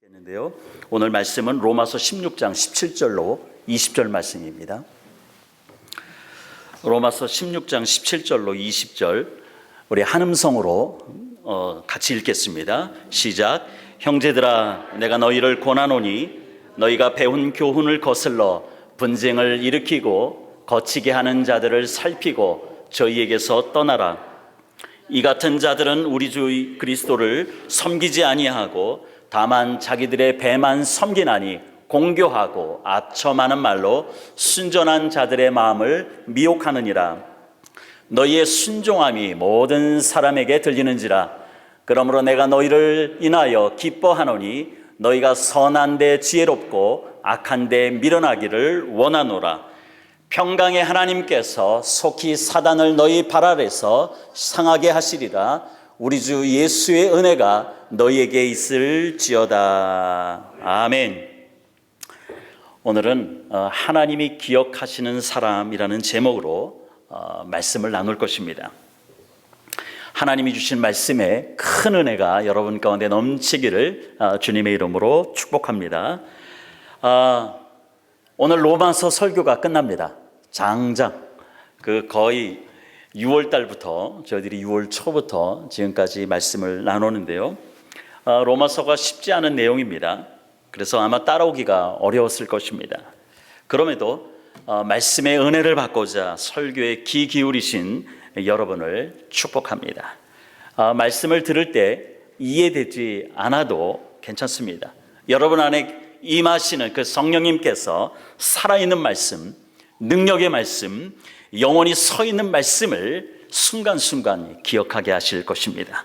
있는데요. 오늘 말씀은 로마서 16장 17절로 20절 말씀입니다. 로마서 16장 17절로 20절 우리 한음성으로 같이 읽겠습니다. 시작. 형제들아, 내가 너희를 권하노니 너희가 배운 교훈을 거슬러 분쟁을 일으키고 거치게 하는 자들을 살피고 저희에게서 떠나라. 이 같은 자들은 우리 주 그리스도를 섬기지 아니하고 다만 자기들의 배만 섬기나니 공교하고 아첨하는 말로 순전한 자들의 마음을 미혹하느니라. 너희의 순종함이 모든 사람에게 들리는지라. 그러므로 내가 너희를 인하여 기뻐하노니 너희가 선한 데 지혜롭고 악한 데 미련하기를 원하노라. 평강의 하나님께서 속히 사단을 너희 발 아래서 상하게 하시리라. 우리 주 예수의 은혜가 너희에게 있을지어다. 아멘. 오늘은 하나님이 기억하시는 사람이라는 제목으로 말씀을 나눌 것입니다. 하나님이 주신 말씀에 큰 은혜가 여러분 가운데 넘치기를 주님의 이름으로 축복합니다. 오늘 로마서 설교가 끝납니다. 장장 거의 6월 달부터 저희들이 6월 초부터 지금까지 말씀을 나누는데요. 로마서가 쉽지 않은 내용입니다. 그래서 아마 따라오기가 어려웠을 것입니다. 그럼에도 말씀의 은혜를 받고자 설교에 귀 기울이신 여러분을 축복합니다. 말씀을 들을 때 이해되지 않아도 괜찮습니다. 여러분 안에 임하시는 그 성령님께서 살아있는 말씀, 능력의 말씀, 영원히 서 있는 말씀을 순간순간 기억하게 하실 것입니다.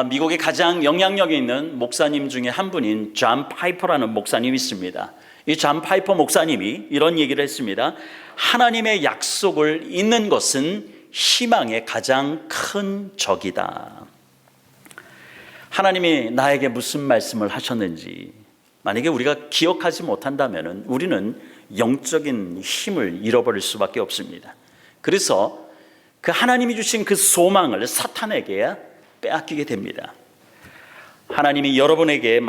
미국의 가장 영향력이 있는 목사님 중에 한 분인 존 파이퍼라는 목사님이 있습니다. 이 존 파이퍼 목사님이 이런 얘기를 했습니다. 하나님의 약속을 잊는 것은 희망의 가장 큰 적이다. 하나님이 나에게 무슨 말씀을 하셨는지 만약에 우리가 기억하지 못한다면 우리는 영적인 힘을 잃어버릴 수밖에 없습니다. 그래서 그 하나님이 주신 그 소망을 사탄에게 빼앗기게 됩니다. 하나님이 여러분에게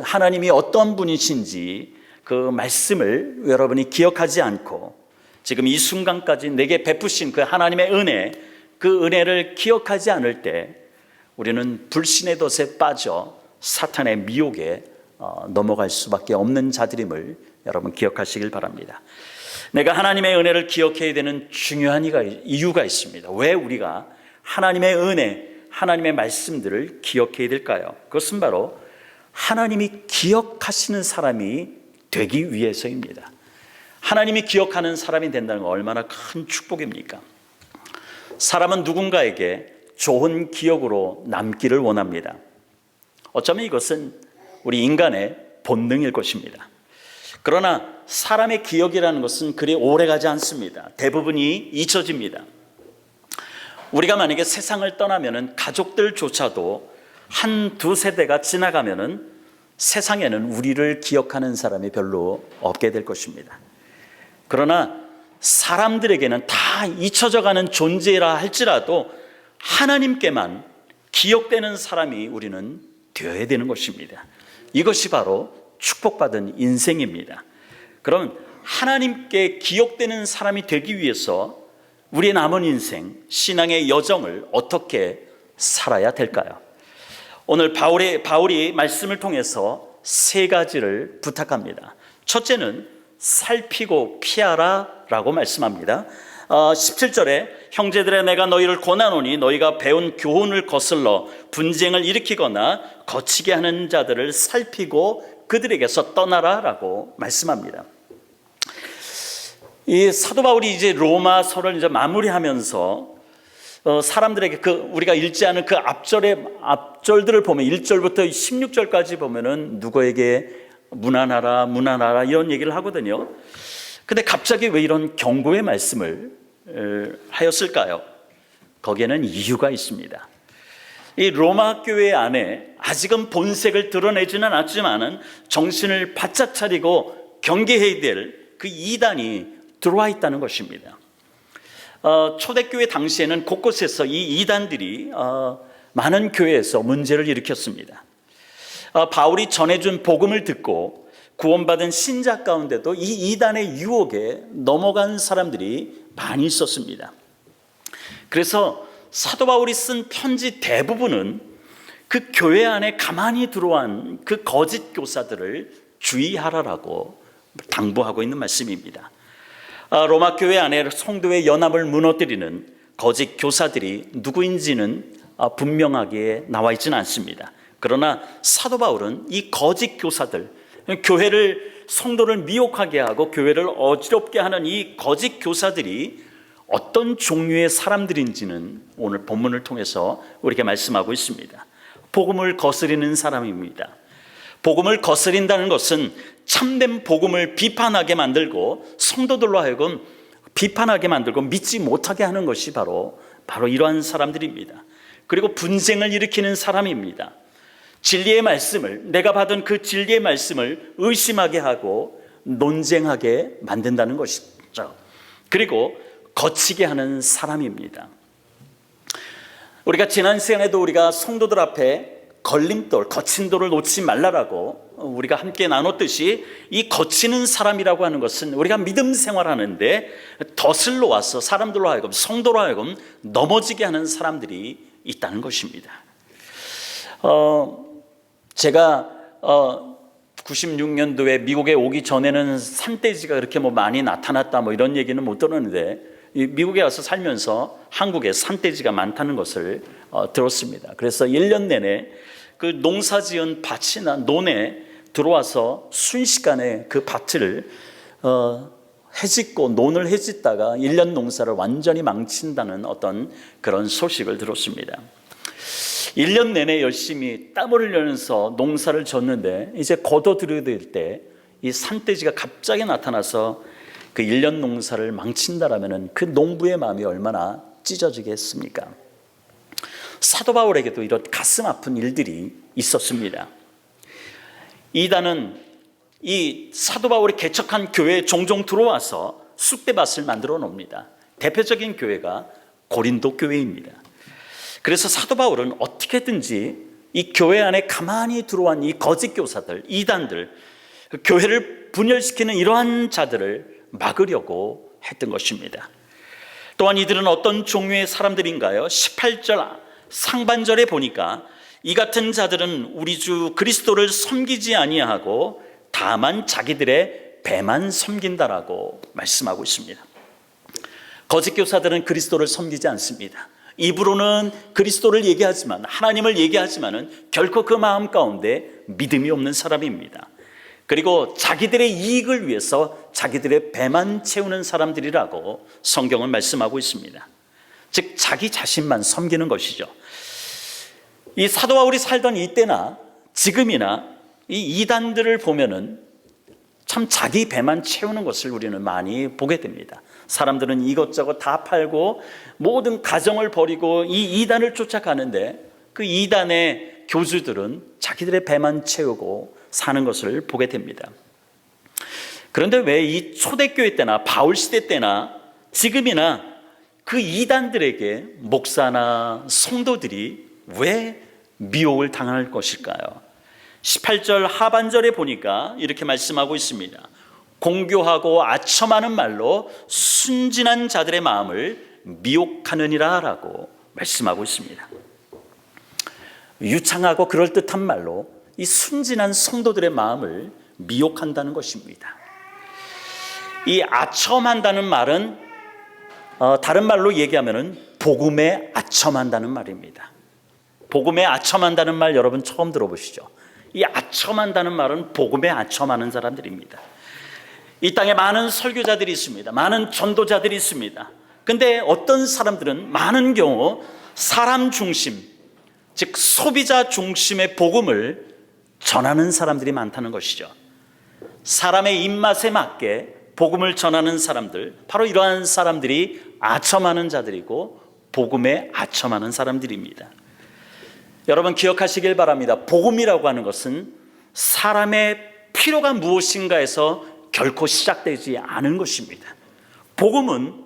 하나님이 어떤 분이신지 그 말씀을 여러분이 기억하지 않고 지금 이 순간까지 내게 베푸신 그 하나님의 은혜, 그 은혜를 기억하지 않을 때 우리는 불신의 덫에 빠져 사탄의 미혹에 넘어갈 수밖에 없는 자들임을 여러분 기억하시길 바랍니다. 내가 하나님의 은혜를 기억해야 되는 중요한 이유가 있습니다. 왜 우리가 하나님의 은혜, 하나님의 말씀들을 기억해야 될까요? 그것은 바로 하나님이 기억하시는 사람이 되기 위해서입니다. 하나님이 기억하는 사람이 된다는 건 얼마나 큰 축복입니까? 사람은 누군가에게 좋은 기억으로 남기를 원합니다. 어쩌면 이것은 우리 인간의 본능일 것입니다. 그러나 사람의 기억이라는 것은 그리 오래가지 않습니다. 대부분이 잊혀집니다. 우리가 만약에 세상을 떠나면 가족들조차도 한두 세대가 지나가면 세상에는 우리를 기억하는 사람이 별로 없게 될 것입니다. 그러나 사람들에게는 다 잊혀져가는 존재라 할지라도 하나님께만 기억되는 사람이 우리는 되어야 되는 것입니다. 이것이 바로 축복받은 인생입니다. 그럼 하나님께 기억되는 사람이 되기 위해서 우리의 남은 인생, 신앙의 여정을 어떻게 살아야 될까요? 오늘 바울이 말씀을 통해서 세 가지를 부탁합니다. 첫째는 살피고 피하라 라고 말씀합니다. 17절에 형제들아, 내가 너희를 권하노니 너희가 배운 교훈을 거슬러 분쟁을 일으키거나 거치게 하는 자들을 살피고 그들에게서 떠나라 라고 말씀합니다. 이 사도 바울이 이제 로마서를 이제 마무리하면서 사람들에게 우리가 읽지 않은 그 앞절들을 보면 1절부터 16절까지 보면은 누구에게 문안하라 이런 얘기를 하거든요. 근데 갑자기 왜 이런 경고의 말씀을 하였을까요? 거기에는 이유가 있습니다. 이 로마 교회 안에 아직은 본색을 드러내지는 않지만은 정신을 바짝 차리고 경계해야 될 그 이단이 들어와 있다는 것입니다. 초대교회 당시에는 곳곳에서 이 이단들이 많은 교회에서 문제를 일으켰습니다. 바울이 전해준 복음을 듣고 구원받은 신자 가운데도 이 이단의 유혹에 넘어간 사람들이 많이 있었습니다. 그래서 사도 바울이 쓴 편지 대부분은 그 교회 안에 가만히 들어온 그 거짓 교사들을 주의하라라고 당부하고 있는 말씀입니다. 로마 교회 안에 성도의 연합을 무너뜨리는 거짓 교사들이 누구인지는 분명하게 나와 있지는 않습니다. 그러나 사도 바울은 이 거짓 교사들, 교회를, 성도를 미혹하게 하고 교회를 어지럽게 하는 이 거짓 교사들이 어떤 종류의 사람들인지는 오늘 본문을 통해서 우리에게 말씀하고 있습니다. 복음을 거스리는 사람입니다. 복음을 거스린다는 것은 참된 복음을 비판하게 만들고 성도들로 하여금 비판하게 만들고 믿지 못하게 하는 것이 바로 이러한 사람들입니다. 그리고 분쟁을 일으키는 사람입니다. 진리의 말씀을, 내가 받은 그 진리의 말씀을 의심하게 하고 논쟁하게 만든다는 것이죠. 그리고 거치게 하는 사람입니다. 우리가 지난 시간에도 우리가 성도들 앞에 걸림돌, 거친 돌을 놓지 말라라고 우리가 함께 나눴듯이 이 거치는 사람이라고 하는 것은 우리가 믿음 생활하는데 덫을 놓아서 사람들로 하여금, 성도로 하여금 넘어지게 하는 사람들이 있다는 것입니다. 제가 96년도에 미국에 오기 전에는 산돼지가 그렇게 많이 나타났다 이런 얘기는 못 들었는데 미국에 와서 살면서 한국에 산돼지가 많다는 것을 들었습니다. 그래서 1년 내내 그 농사지은 밭이나 논에 들어와서 순식간에 그 밭을 해짓고 논을 해짓다가 1년 농사를 완전히 망친다는 어떤 그런 소식을 들었습니다. 1년 내내 열심히 땀을 흘리면서 농사를 졌는데 이제 거둬들여야 때 이 산돼지가 갑자기 나타나서 그 1년 농사를 망친다라면 그 농부의 마음이 얼마나 찢어지겠습니까? 사도 바울에게도 이런 가슴 아픈 일들이 있었습니다. 이단은 이 사도 바울이 개척한 교회에 종종 들어와서 쑥대밭을 만들어 놓습니다. 대표적인 교회가 고린도 교회입니다. 그래서 사도 바울은 어떻게든지 이 교회 안에 가만히 들어온 이 거짓 교사들, 이단들, 교회를 분열시키는 이러한 자들을 막으려고 했던 것입니다. 또한 이들은 어떤 종류의 사람들인가요? 18절 상반절에 보니까 이 같은 자들은 우리 주 그리스도를 섬기지 아니하고 다만 자기들의 배만 섬긴다라고 말씀하고 있습니다. 거짓 교사들은 그리스도를 섬기지 않습니다. 입으로는 그리스도를 얘기하지만, 하나님을 얘기하지만은 결코 그 마음 가운데 믿음이 없는 사람입니다. 그리고 자기들의 이익을 위해서 자기들의 배만 채우는 사람들이라고 성경은 말씀하고 있습니다. 즉 자기 자신만 섬기는 것이죠. 이 사도 바울이 살던 이때나 지금이나 이 이단들을 보면은 참 자기 배만 채우는 것을 우리는 많이 보게 됩니다. 사람들은 이것저것 다 팔고 모든 가정을 버리고 이 이단을 쫓아가는데 그 이단의 교주들은 자기들의 배만 채우고 사는 것을 보게 됩니다. 그런데 왜 이 초대교회 때나 바울 시대 때나 지금이나 그 이단들에게 목사나 성도들이 왜 미혹을 당할 것일까요? 18절 하반절에 보니까 이렇게 말씀하고 있습니다. 공교하고 아첨하는 말로 순진한 자들의 마음을 미혹하느니라 라고 말씀하고 있습니다. 유창하고 그럴듯한 말로 이 순진한 성도들의 마음을 미혹한다는 것입니다. 이 아첨한다는 말은 다른 말로 얘기하면 복음에 아첨한다는 말입니다. 복음에 아첨한다는 말 여러분 처음 들어보시죠? 이 아첨한다는 말은 복음에 아첨하는 사람들입니다. 이 땅에 많은 설교자들이 있습니다. 많은 전도자들이 있습니다. 근데 어떤 사람들은 많은 경우 사람 중심, 즉 소비자 중심의 복음을 전하는 사람들이 많다는 것이죠. 사람의 입맛에 맞게 복음을 전하는 사람들, 바로 이러한 사람들이 아첨하는 자들이고 복음에 아첨하는 사람들입니다. 여러분 기억하시길 바랍니다. 복음이라고 하는 것은 사람의 필요가 무엇인가에서 결코 시작되지 않은 것입니다. 복음은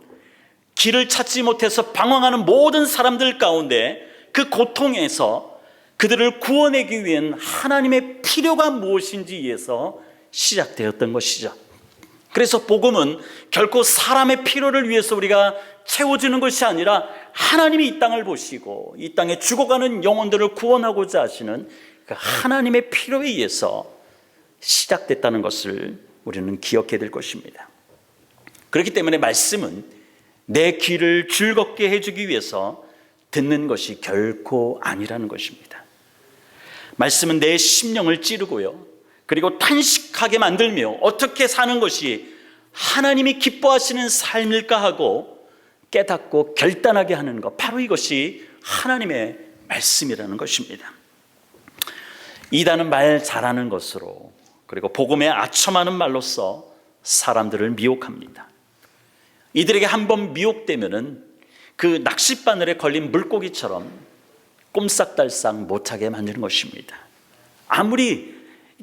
길을 찾지 못해서 방황하는 모든 사람들 가운데 그 고통에서, 그들을 구원하기 위한 하나님의 필요가 무엇인지에서 시작되었던 것이죠. 그래서 복음은 결코 사람의 필요를 위해서 우리가 채워주는 것이 아니라 하나님이 이 땅을 보시고 이 땅에 죽어가는 영혼들을 구원하고자 하시는 그 하나님의 필요에 의해서 시작됐다는 것을 우리는 기억해야 될 것입니다. 그렇기 때문에 말씀은 내 귀를 즐겁게 해주기 위해서 듣는 것이 결코 아니라는 것입니다. 말씀은 내 심령을 찌르고요, 그리고 탄식하게 만들며 어떻게 사는 것이 하나님이 기뻐하시는 삶일까 하고 깨닫고 결단하게 하는 것, 바로 이것이 하나님의 말씀이라는 것입니다. 이단은 말 잘하는 것으로, 그리고 복음에 아첨하는 말로써 사람들을 미혹합니다. 이들에게 한번 미혹되면은 그 낚싯바늘에 걸린 물고기처럼 꼼싹달싹 못하게 만드는 것입니다. 아무리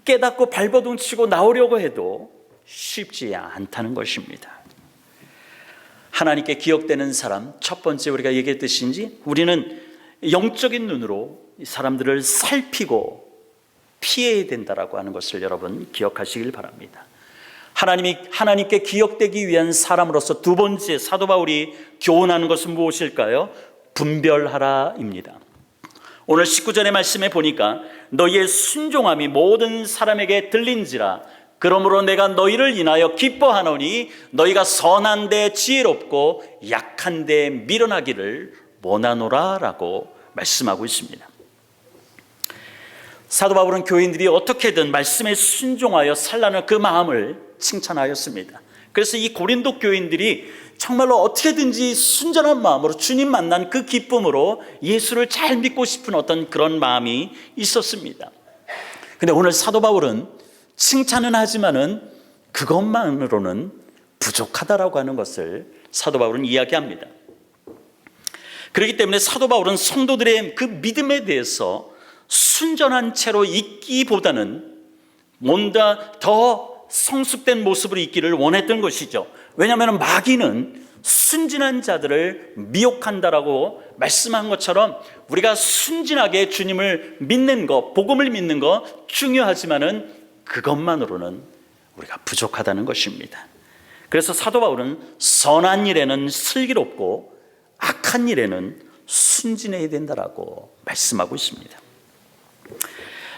깨닫고 발버둥 치고 나오려고 해도 쉽지 않다는 것입니다. 하나님께 기억되는 사람, 첫 번째 우리가 얘기했듯이 우리는 영적인 눈으로 사람들을 살피고 피해야 된다라고 하는 것을 여러분 기억하시길 바랍니다. 하나님께 기억되기 위한 사람으로서 두 번째 사도 바울이 교훈하는 것은 무엇일까요? 분별하라입니다. 오늘 19절의 말씀에 보니까 너희의 순종함이 모든 사람에게 들린지라 그러므로 내가 너희를 인하여 기뻐하노니 너희가 선한데 지혜롭고 약한데 미련하기를 원하노라 라고 말씀하고 있습니다. 사도 바울은 교인들이 어떻게든 말씀에 순종하여 살라는 그 마음을 칭찬하였습니다. 그래서 이 고린도 교인들이 정말로 어떻게든지 순전한 마음으로 주님 만난 그 기쁨으로 예수를 잘 믿고 싶은 어떤 그런 마음이 있었습니다. 근데 오늘 사도 바울은 칭찬은 하지만은 그것만으로는 부족하다라고 하는 것을 사도 바울은 이야기합니다. 그렇기 때문에 사도 바울은 성도들의 그 믿음에 대해서 순전한 채로 있기보다는 뭔가 더 성숙된 모습으로 있기를 원했던 것이죠. 왜냐하면 마귀는 순진한 자들을 미혹한다라고 말씀한 것처럼 우리가 순진하게 주님을 믿는 것, 복음을 믿는 것 중요하지만은 그것만으로는 우리가 부족하다는 것입니다. 그래서 사도 바울은 선한 일에는 슬기롭고 악한 일에는 순진해야 된다라고 말씀하고 있습니다.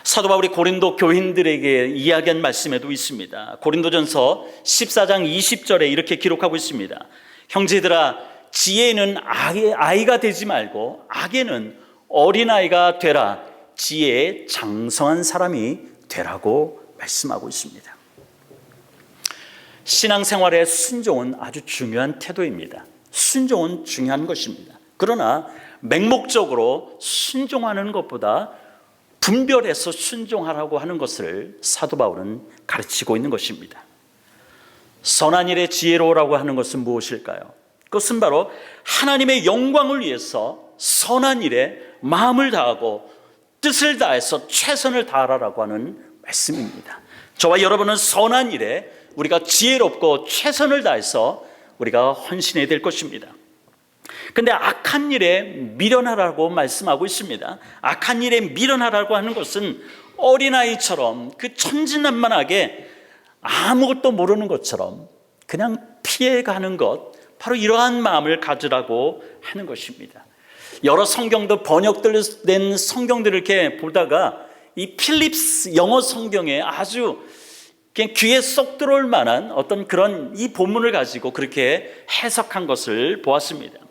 사도 바울이 고린도 교인들에게 이야기한 말씀에도 있습니다. 고린도전서 14장 20절에 이렇게 기록하고 있습니다. 형제들아, 지혜는 아이가 되지 말고 악에는 어린아이가 되라. 지혜에 장성한 사람이 되라고 말씀하고 있습니다. 신앙생활의 순종은 아주 중요한 태도입니다. 순종은 중요한 것입니다. 그러나 맹목적으로 순종하는 것보다 분별해서 순종하라고 하는 것을 사도 바울은 가르치고 있는 것입니다. 선한 일에 지혜로우라고 하는 것은 무엇일까요? 그것은 바로 하나님의 영광을 위해서 선한 일에 마음을 다하고 뜻을 다해서 최선을 다하라고 하는 말씀입니다. 저와 여러분은 선한 일에 우리가 지혜롭고 최선을 다해서 우리가 헌신해야 될 것입니다. 근데 악한 일에 미련하라고 말씀하고 있습니다. 악한 일에 미련하라고 하는 것은 어린아이처럼 그 천진난만하게 아무것도 모르는 것처럼 그냥 피해가는 것, 바로 이러한 마음을 가지라고 하는 것입니다. 여러 성경도 번역된 성경들을 이렇게 보다가 이 필립스 영어 성경에 아주 그냥 귀에 쏙 들어올 만한 어떤 그런 이 본문을 가지고 그렇게 해석한 것을 보았습니다.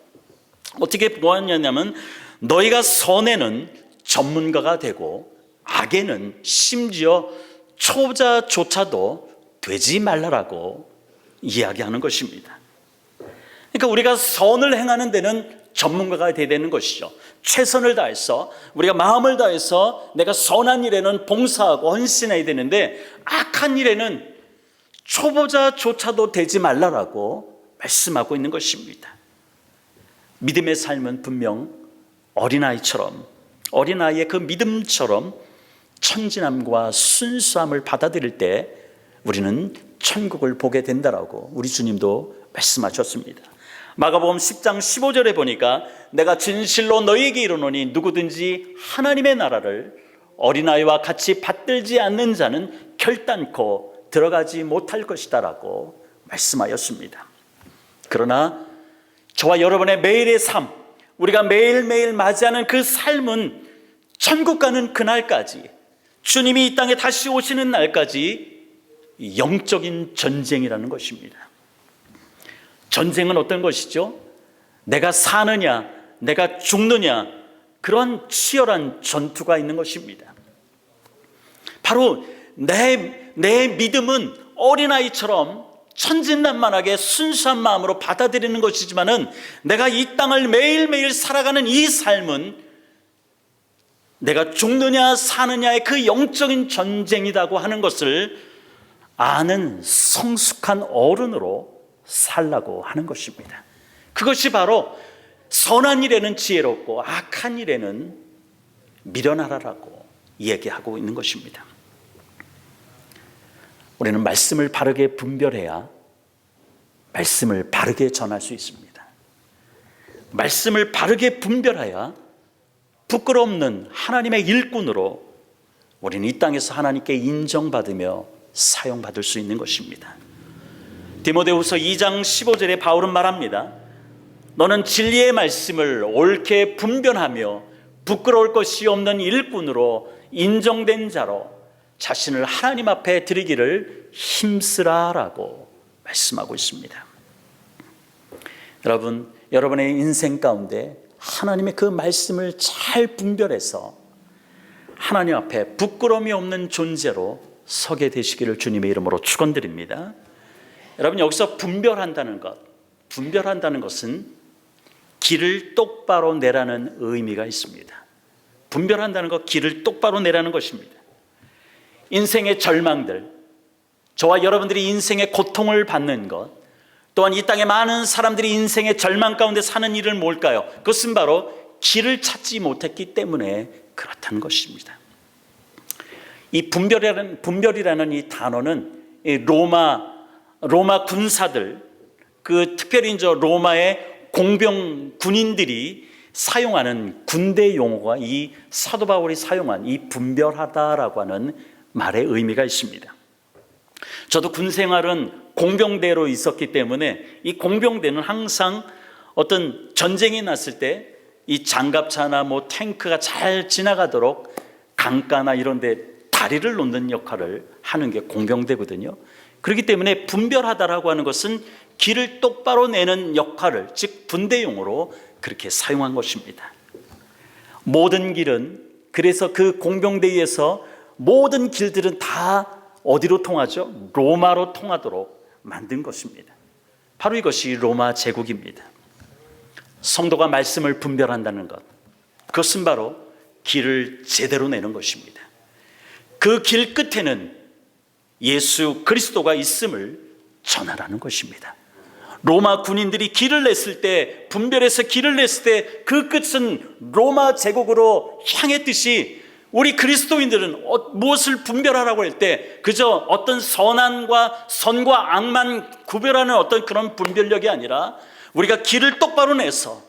어떻게 보았냐면 너희가 선에는 전문가가 되고 악에는 심지어 초보자조차도 되지 말라라고 이야기하는 것입니다. 그러니까 우리가 선을 행하는 데는 전문가가 되어야 되는 것이죠. 최선을 다해서 우리가 마음을 다해서 내가 선한 일에는 봉사하고 헌신해야 되는데 악한 일에는 초보자조차도 되지 말라라고 말씀하고 있는 것입니다. 믿음의 삶은 분명 어린아이처럼, 어린아이의 그 믿음처럼 천진함과 순수함을 받아들일 때 우리는 천국을 보게 된다라고 우리 주님도 말씀하셨습니다. 마가복음 10장 15절에 보니까 내가 진실로 너희에게 이르노니 누구든지 하나님의 나라를 어린아이와 같이 받들지 않는 자는 결단코 들어가지 못할 것이다 라고 말씀하였습니다. 그러나 저와 여러분의 매일의 삶, 우리가 매일매일 맞이하는 그 삶은 천국 가는 그날까지, 주님이 이 땅에 다시 오시는 날까지 영적인 전쟁이라는 것입니다. 전쟁은 어떤 것이죠? 내가 사느냐, 내가 죽느냐, 그런 치열한 전투가 있는 것입니다. 바로 내 믿음은 어린아이처럼 천진난만하게 순수한 마음으로 받아들이는 것이지만은 내가 이 땅을 매일매일 살아가는 이 삶은 내가 죽느냐 사느냐의 그 영적인 전쟁이라고 하는 것을 아는 성숙한 어른으로 살라고 하는 것입니다. 그것이 바로 선한 일에는 지혜롭고 악한 일에는 미련하라라고 얘기하고 있는 것입니다. 우리는 말씀을 바르게 분별해야 말씀을 바르게 전할 수 있습니다. 말씀을 바르게 분별해야 부끄러움는 하나님의 일꾼으로 우리는 이 땅에서 하나님께 인정받으며 사용받을 수 있는 것입니다. 디모데후서 2장 15절에 바울은 말합니다. 너는 진리의 말씀을 옳게 분별하며 부끄러울 것이 없는 일꾼으로 인정된 자로 자신을 하나님 앞에 드리기를 힘쓰라라고 말씀하고 있습니다. 여러분, 여러분의 인생 가운데 하나님의 그 말씀을 잘 분별해서 하나님 앞에 부끄러움이 없는 존재로 서게 되시기를 주님의 이름으로 축원드립니다. 여러분, 여기서 분별한다는 것은 길을 똑바로 내라는 의미가 있습니다. 분별한다는 것, 길을 똑바로 내라는 것입니다. 인생의 절망들, 저와 여러분들이 인생의 고통을 받는 것, 또한 이 땅에 많은 사람들이 인생의 절망 가운데 사는 일은 뭘까요? 그것은 바로 길을 찾지 못했기 때문에 그렇다는 것입니다. 이 분별이라는 이 단어는 로마 군사들, 특별히 이제 로마의 공병 군인들이 사용하는 군대 용어가 이 사도 바울이 사용한 이 분별하다라고 하는 말의 의미가 있습니다. 저도 군 생활은 공병대로 있었기 때문에 이 공병대는 항상 어떤 전쟁이 났을 때 이 장갑차나 탱크가 잘 지나가도록 강가나 이런 데 다리를 놓는 역할을 하는 게 공병대거든요. 그렇기 때문에 분별하다라고 하는 것은 길을 똑바로 내는 역할을, 즉 분대용어로 그렇게 사용한 것입니다. 모든 길은, 그래서 그 공병대에서 모든 길들은 다 어디로 통하죠? 로마로 통하도록 만든 것입니다. 바로 이것이 로마 제국입니다. 성도가 말씀을 분별한다는 것, 그것은 바로 길을 제대로 내는 것입니다. 그 길 끝에는 예수 그리스도가 있음을 전하라는 것입니다. 로마 군인들이 길을 냈을 때, 분별해서 길을 냈을 때 그 끝은 로마 제국으로 향했듯이 우리 그리스도인들은 무엇을 분별하라고 할 때 그저 어떤 선과 악만 구별하는 어떤 그런 분별력이 아니라 우리가 길을 똑바로 내서,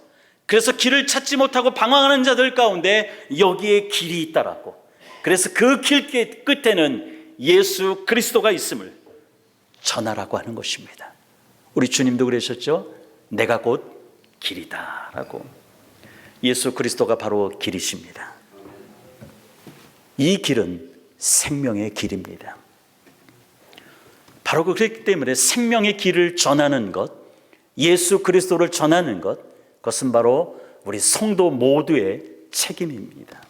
그래서 길을 찾지 못하고 방황하는 자들 가운데 여기에 길이 있다라고, 그래서 그 길 끝에는 예수 그리스도가 있음을 전하라고 하는 것입니다. 우리 주님도 그러셨죠? 내가 곧 길이다라고. 예수 그리스도가 바로 길이십니다. 이 길은 생명의 길입니다. 바로 그렇기 때문에 생명의 길을 전하는 것, 예수 그리스도를 전하는 것, 그것은 바로 우리 성도 모두의 책임입니다.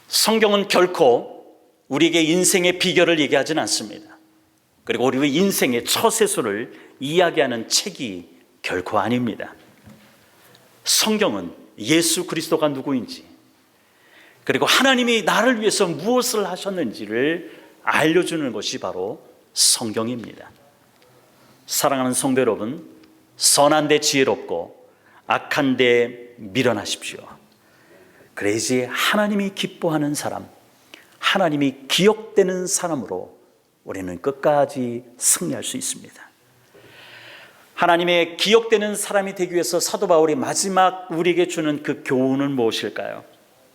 성경은 결코 우리에게 인생의 비결을 얘기하지는 않습니다. 그리고 우리 인생의 처세술을 이야기하는 책이 결코 아닙니다. 성경은 예수 그리스도가 누구인지, 그리고 하나님이 나를 위해서 무엇을 하셨는지를 알려주는 것이 바로 성경입니다. 사랑하는 성도 여러분, 선한 데 지혜롭고 악한 데 미련하십시오. 그래야지 하나님이 기뻐하는 사람, 하나님이 기억되는 사람으로 우리는 끝까지 승리할 수 있습니다. 하나님의 기억되는 사람이 되기 위해서 사도 바울이 마지막 우리에게 주는 그 교훈은 무엇일까요?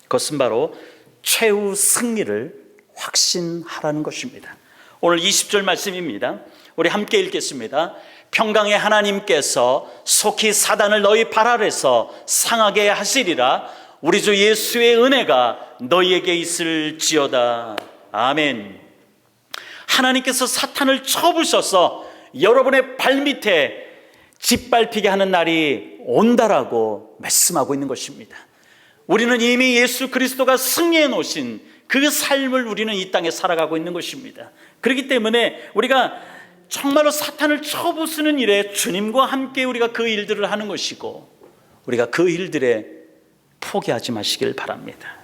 그것은 바로 최후 승리를 확신하라는 것입니다. 오늘 20절 말씀입니다. 우리 함께 읽겠습니다. 평강의 하나님께서 속히 사단을 너희 발 아래서 상하게 하시리라. 우리 주 예수의 은혜가 너희에게 있을지어다. 아멘. 하나님께서 사탄을 쳐부셔서 여러분의 발밑에 짓밟히게 하는 날이 온다라고 말씀하고 있는 것입니다. 우리는 이미 예수 그리스도가 승리해 놓으신 그 삶을 우리는 이 땅에 살아가고 있는 것입니다. 그렇기 때문에 우리가 정말로 사탄을 쳐부수는 일에 주님과 함께 우리가 그 일들을 하는 것이고, 우리가 그 일들에 포기하지 마시길 바랍니다.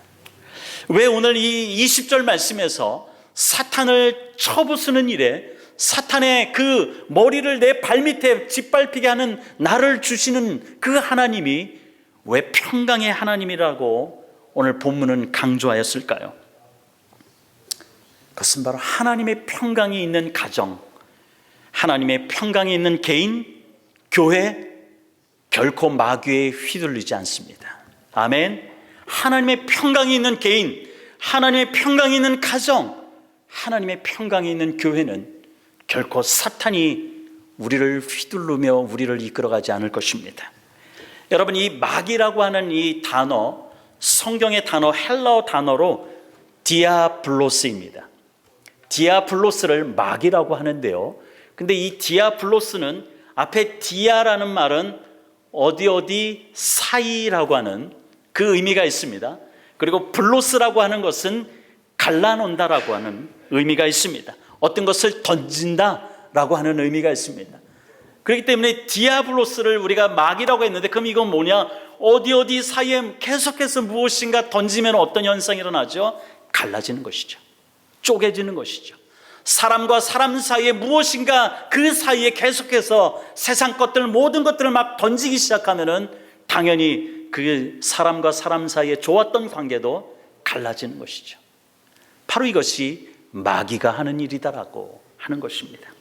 왜 오늘 이 20절 말씀에서 사탄을 쳐부수는 일에 사탄의 그 머리를 내 발밑에 짓밟히게 하는 나를 주시는 그 하나님이 왜 평강의 하나님이라고 오늘 본문은 강조하였을까요? 그것은 바로 하나님의 평강이 있는 가정, 하나님의 평강이 있는 개인, 교회, 결코 마귀에 휘둘리지 않습니다. 아멘. 하나님의 평강이 있는 개인, 하나님의 평강이 있는 가정, 하나님의 평강이 있는 교회는 결코 사탄이 우리를 휘두르며 우리를 이끌어가지 않을 것입니다. 여러분, 이 마귀라고 하는 이 단어, 성경의 단어, 헬라어 단어로 디아블로스입니다. 디아블로스를 마귀라고 하는데요, 근데 이 디아블로스는 앞에 디아라는 말은 어디 사이라고 하는 그 의미가 있습니다. 그리고 블로스라고 하는 것은 갈라놓는다라고 하는 의미가 있습니다. 어떤 것을 던진다라고 하는 의미가 있습니다. 그렇기 때문에 디아블로스를 우리가 마귀라고 했는데, 그럼 이건 뭐냐? 어디 사이에 계속해서 무엇인가 던지면 어떤 현상이 일어나죠? 갈라지는 것이죠. 쪼개지는 것이죠. 사람과 사람 사이에 무엇인가 그 사이에 계속해서 세상 것들, 모든 것들을 막 던지기 시작하면은 당연히 그 사람과 사람 사이에 좋았던 관계도 갈라지는 것이죠. 바로 이것이 마귀가 하는 일이다라고 하는 것입니다.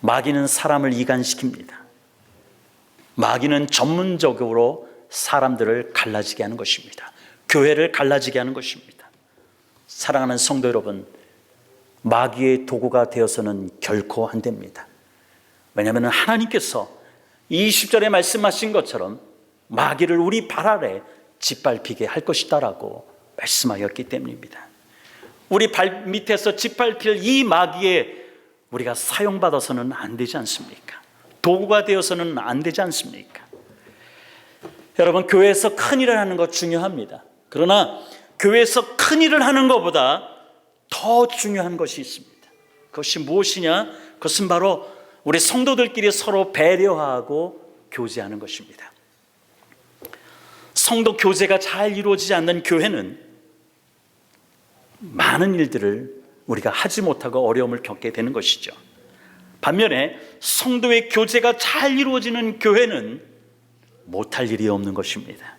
마귀는 사람을 이간시킵니다. 마귀는 전문적으로 사람들을 갈라지게 하는 것입니다. 교회를 갈라지게 하는 것입니다. 사랑하는 성도 여러분, 마귀의 도구가 되어서는 결코 안 됩니다. 왜냐하면 하나님께서 20절에 말씀하신 것처럼 마귀를 우리 발 아래 짓밟히게 할 것이다라고 말씀하였기 때문입니다. 우리 발 밑에서 짓밟힐 이 마귀에 우리가 사용받아서는 안 되지 않습니까? 도구가 되어서는 안 되지 않습니까? 여러분, 교회에서 큰 일을 하는 것 중요합니다. 그러나 교회에서 큰 일을 하는 것보다 더 중요한 것이 있습니다. 그것이 무엇이냐? 그것은 바로 우리 성도들끼리 서로 배려하고 교제하는 것입니다. 성도 교제가 잘 이루어지지 않는 교회는 많은 일들을 우리가 하지 못하고 어려움을 겪게 되는 것이죠. 반면에 성도의 교제가 잘 이루어지는 교회는 못할 일이 없는 것입니다.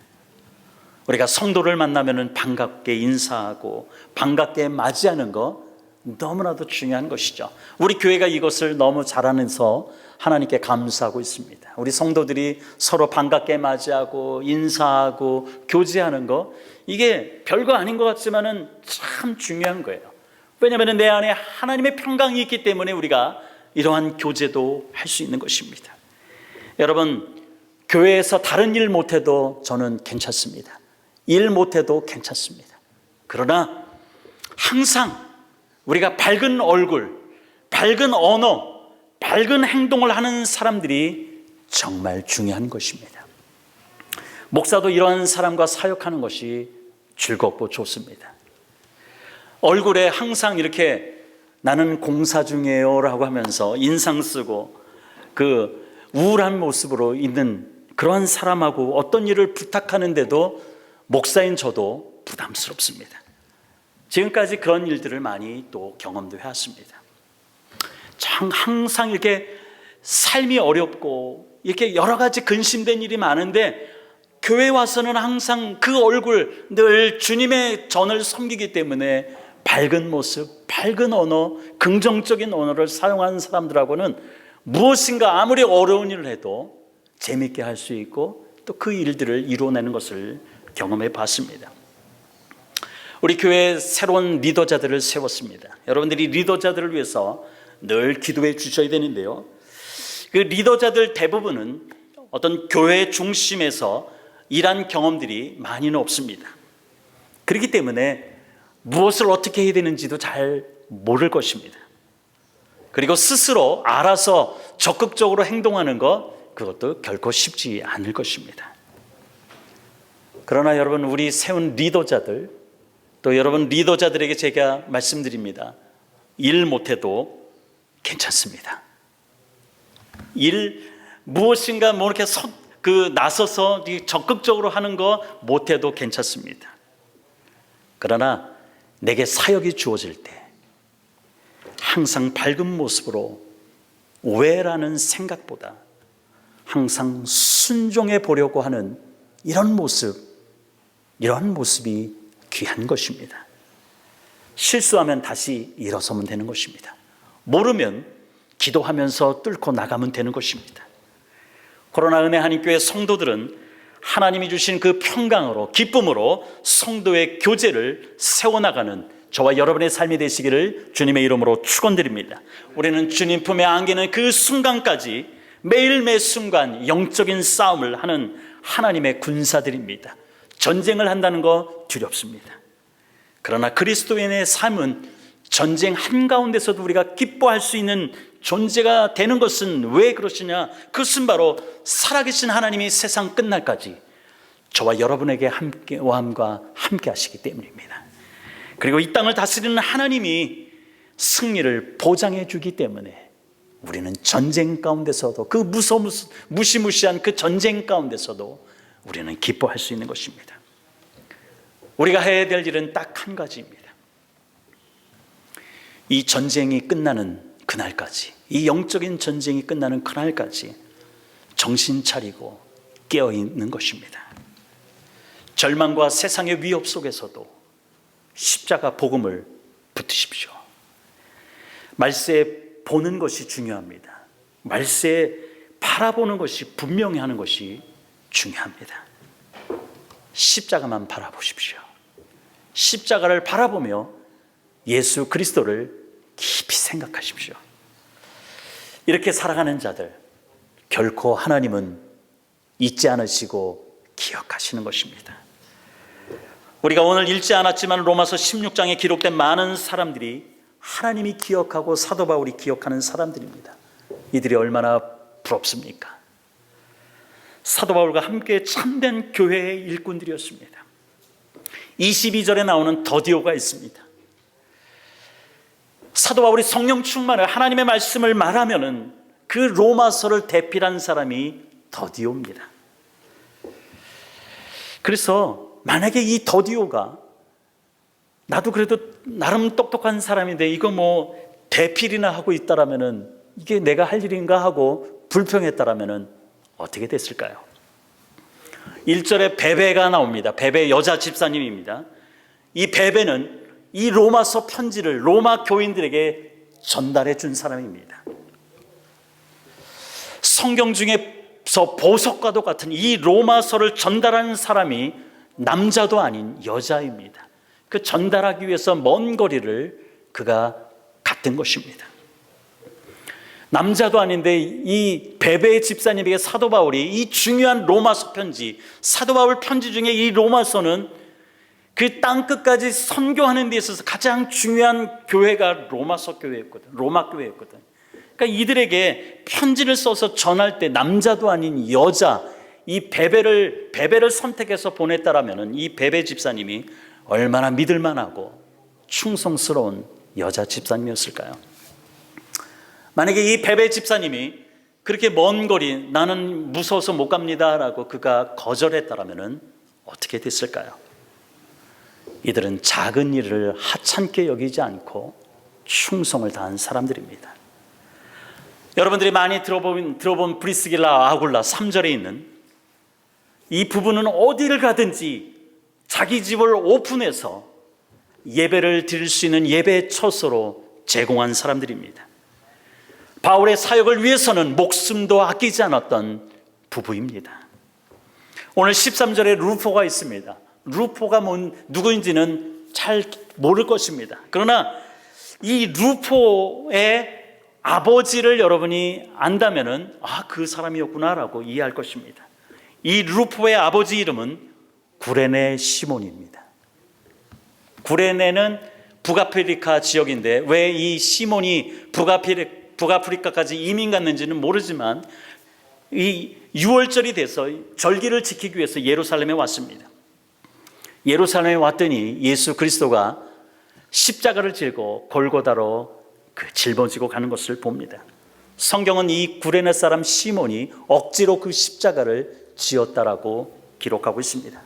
우리가 성도를 만나면 반갑게 인사하고 반갑게 맞이하는 거 너무나도 중요한 것이죠. 우리 교회가 이것을 너무 잘하면서 하나님께 감사하고 있습니다. 우리 성도들이 서로 반갑게 맞이하고 인사하고 교제하는 거, 이게 별거 아닌 것 같지만은 참 중요한 거예요. 왜냐하면 내 안에 하나님의 평강이 있기 때문에 우리가 이러한 교제도 할 수 있는 것입니다. 여러분, 교회에서 다른 일 못해도 저는 괜찮습니다. 일 못해도 괜찮습니다. 그러나 항상 우리가 밝은 얼굴, 밝은 언어, 밝은 행동을 하는 사람들이 정말 중요한 것입니다. 목사도 이러한 사람과 사역하는 것이 즐겁고 좋습니다. 얼굴에 항상 이렇게 나는 공사 중이에요 라고 하면서 인상 쓰고 그 우울한 모습으로 있는 그러한 사람하고 어떤 일을 부탁하는데도 목사인 저도 부담스럽습니다. 지금까지 그런 일들을 많이 또 경험도 해왔습니다. 참 항상 이렇게 삶이 어렵고 이렇게 여러 가지 근심된 일이 많은데 교회 와서는 항상 그 얼굴, 늘 주님의 전을 섬기기 때문에 밝은 모습, 밝은 언어, 긍정적인 언어를 사용하는 사람들하고는 무엇인가 아무리 어려운 일을 해도 재밌게 할 수 있고 또 그 일들을 이루어내는 것을 경험해 봤습니다. 우리 교회에 새로운 리더자들을 세웠습니다. 여러분들이 리더자들을 위해서 늘 기도해 주셔야 되는데요, 그 리더자들 대부분은 어떤 교회 중심에서 일한 경험들이 많이는 없습니다. 그렇기 때문에 무엇을 어떻게 해야 되는지도 잘 모를 것입니다. 그리고 스스로 알아서 적극적으로 행동하는 것, 그것도 결코 쉽지 않을 것입니다. 그러나 여러분, 우리 세운 리더자들, 또 여러분 리더자들에게 제가 말씀드립니다. 일 못해도 괜찮습니다. 무엇인가 이렇게 나서서 적극적으로 하는 거 못해도 괜찮습니다. 그러나 내게 사역이 주어질 때 항상 밝은 모습으로 왜라는 생각보다 항상 순종해 보려고 하는 이런 모습이 귀한 것입니다. 실수하면 다시 일어서면 되는 것입니다. 모르면 기도하면서 뚫고 나가면 되는 것입니다. 코로나 은혜 한인교회 성도들은 하나님이 주신 그 평강으로, 기쁨으로 성도의 교제를 세워나가는 저와 여러분의 삶이 되시기를 주님의 이름으로 축원드립니다. 우리는 주님 품에 안기는 그 순간까지 매일 매 순간 영적인 싸움을 하는 하나님의 군사들입니다. 전쟁을 한다는 거 두렵습니다. 그러나 그리스도인의 삶은 전쟁 한가운데서도 우리가 기뻐할 수 있는 존재가 되는 것은 왜 그러시냐? 그것은 바로 살아계신 하나님이 세상 끝날까지 저와 여러분에게 함께와 함께 하시기 때문입니다. 그리고 이 땅을 다스리는 하나님이 승리를 보장해 주기 때문에 우리는 전쟁 가운데서도, 그 무시무시한 그 전쟁 가운데서도 우리는 기뻐할 수 있는 것입니다. 우리가 해야 될 일은 딱 한 가지입니다. 이 전쟁이 끝나는 그날까지, 이 영적인 전쟁이 끝나는 그날까지 정신 차리고 깨어 있는 것입니다. 절망과 세상의 위협 속에서도 십자가 복음을 붙드십시오. 말세에 보는 것이 중요합니다. 말세에 바라보는 것이, 분명히 하는 것이 중요합니다. 십자가만 바라보십시오. 십자가를 바라보며 예수 그리스도를 깊이 생각하십시오. 이렇게 살아가는 자들, 결코 하나님은 잊지 않으시고 기억하시는 것입니다. 우리가 오늘 읽지 않았지만 로마서 16장에 기록된 많은 사람들이 하나님이 기억하고 사도 바울이 기억하는 사람들입니다. 이들이 얼마나 부럽습니까? 사도 바울과 함께 참된 교회의 일꾼들이었습니다. 22절에 나오는 더디오가 있습니다. 사도 바울이 성령 충만을, 하나님의 말씀을 말하면은 그 로마서를 대필한 사람이 더디오입니다. 그래서 만약에 이 더디오가 나도 그래도 나름 똑똑한 사람인데 이거 대필이나 하고 있다라면은 이게 내가 할 일인가 하고 불평했다라면은 어떻게 됐을까요? 1절에 베베가 나옵니다. 베베 여자 집사님입니다. 이 베베는 이 로마서 편지를 로마 교인들에게 전달해 준 사람입니다. 성경 중에서 보석과도 같은 이 로마서를 전달하는 사람이 남자도 아닌 여자입니다. 그 전달하기 위해서 먼 거리를 그가 갔던 것입니다. 남자도 아닌데 이 베베 집사님에게 사도 바울이 이 중요한 로마서 편지, 사도 바울 편지 중에 이 로마서는 그 땅끝까지 선교하는 데 있어서 가장 중요한 교회가 로마서 교회였거든, 로마 교회였거든. 그러니까 이들에게 편지를 써서 전할 때 남자도 아닌 여자, 이 베베를 선택해서 보냈다라면은 이 베베 집사님이 얼마나 믿을만하고 충성스러운 여자 집사님이었을까요? 만약에 이 베베 집사님이 그렇게 먼 거리, 나는 무서워서 못 갑니다 라고 그가 거절했다라면은 어떻게 됐을까요? 이들은 작은 일을 하찮게 여기지 않고 충성을 다한 사람들입니다. 여러분들이 많이 들어본 브리스길라 아굴라 3절에 있는 이 부부는 어디를 가든지 자기 집을 오픈해서 예배를 드릴 수 있는 예배 처소로 제공한 사람들입니다. 바울의 사역을 위해서는 목숨도 아끼지 않았던 부부입니다. 오늘 13절에 루포가 있습니다. 루포가 누구인지는 잘 모를 것입니다. 그러나 이 루포의 아버지를 여러분이 안다면은 그 사람이었구나라고 이해할 것입니다. 이 루포의 아버지 이름은 구레네 시몬입니다. 구레네는 북아프리카 지역인데 왜 이 시몬이 북아프리카까지 이민 갔는지는 모르지만 이 6월절이 돼서 절기를 지키기 위해서 예루살렘에 왔습니다. 예루살렘에 왔더니 예수 그리스도가 십자가를 지고 골고다로 짊어지고 가는 것을 봅니다. 성경은 이 구레네 사람 시몬이 억지로 그 십자가를 지었다라고 기록하고 있습니다.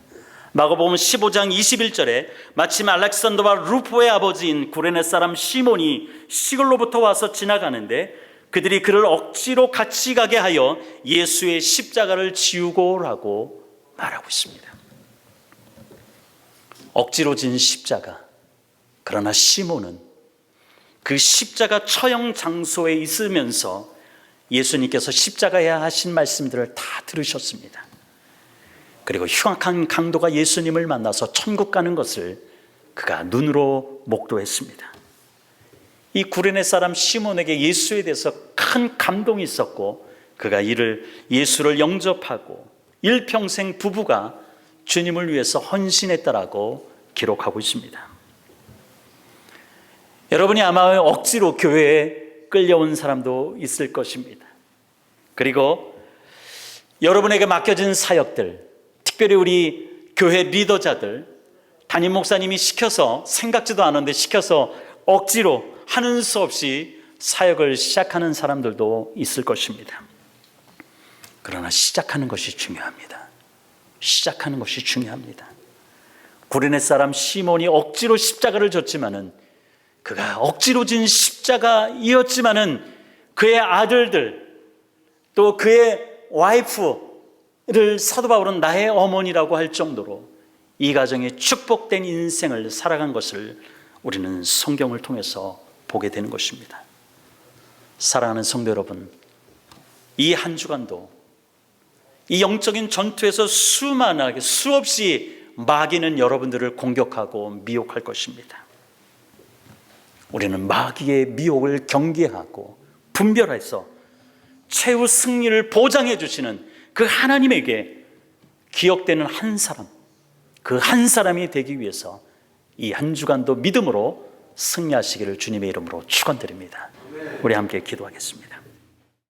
마가복음 15장 21절에 마침 알렉산더와 루포의 아버지인 구레네 사람 시몬이 시골로부터 와서 지나가는데 그들이 그를 억지로 같이 가게 하여 예수의 십자가를 지우고라고 말하고 있습니다. 억지로 진 십자가. 그러나 시몬은 그 십자가 처형 장소에 있으면서 예수님께서 십자가에 하신 말씀들을 다 들으셨습니다. 그리고 흉악한 강도가 예수님을 만나서 천국 가는 것을 그가 눈으로 목도했습니다. 이 구레네 사람 시몬에게 예수에 대해서 큰 감동이 있었고 그가 예수를 영접하고 일평생 부부가 주님을 위해서 헌신했다라고 기록하고 있습니다. 여러분이 아마 억지로 교회에 끌려온 사람도 있을 것입니다. 그리고 여러분에게 맡겨진 사역들, 특별히 우리 교회 리더자들, 담임 목사님이 시켜서 생각지도 않은데 시켜서 억지로 하는 수 없이 사역을 시작하는 사람들도 있을 것입니다. 그러나 시작하는 것이 중요합니다. 시작하는 것이 중요합니다. 구레네 사람 시몬이 억지로 십자가를 졌지만은 그가 억지로 진 십자가이었지만은 그의 아들들 또 그의 와이프를 사도 바울은 나의 어머니라고 할 정도로 이 가정의 축복된 인생을 살아간 것을 우리는 성경을 통해서 보게 되는 것입니다. 사랑하는 성도 여러분, 이 한 주간도 이 영적인 전투에서 수없이 마귀는 여러분들을 공격하고 미혹할 것입니다. 우리는 마귀의 미혹을 경계하고 분별해서 최후 승리를 보장해 주시는 그 하나님에게 기억되는 한 사람, 그 한 사람이 되기 위해서 이 한 주간도 믿음으로 승리하시기를 주님의 이름으로 축원드립니다. 우리 함께 기도하겠습니다.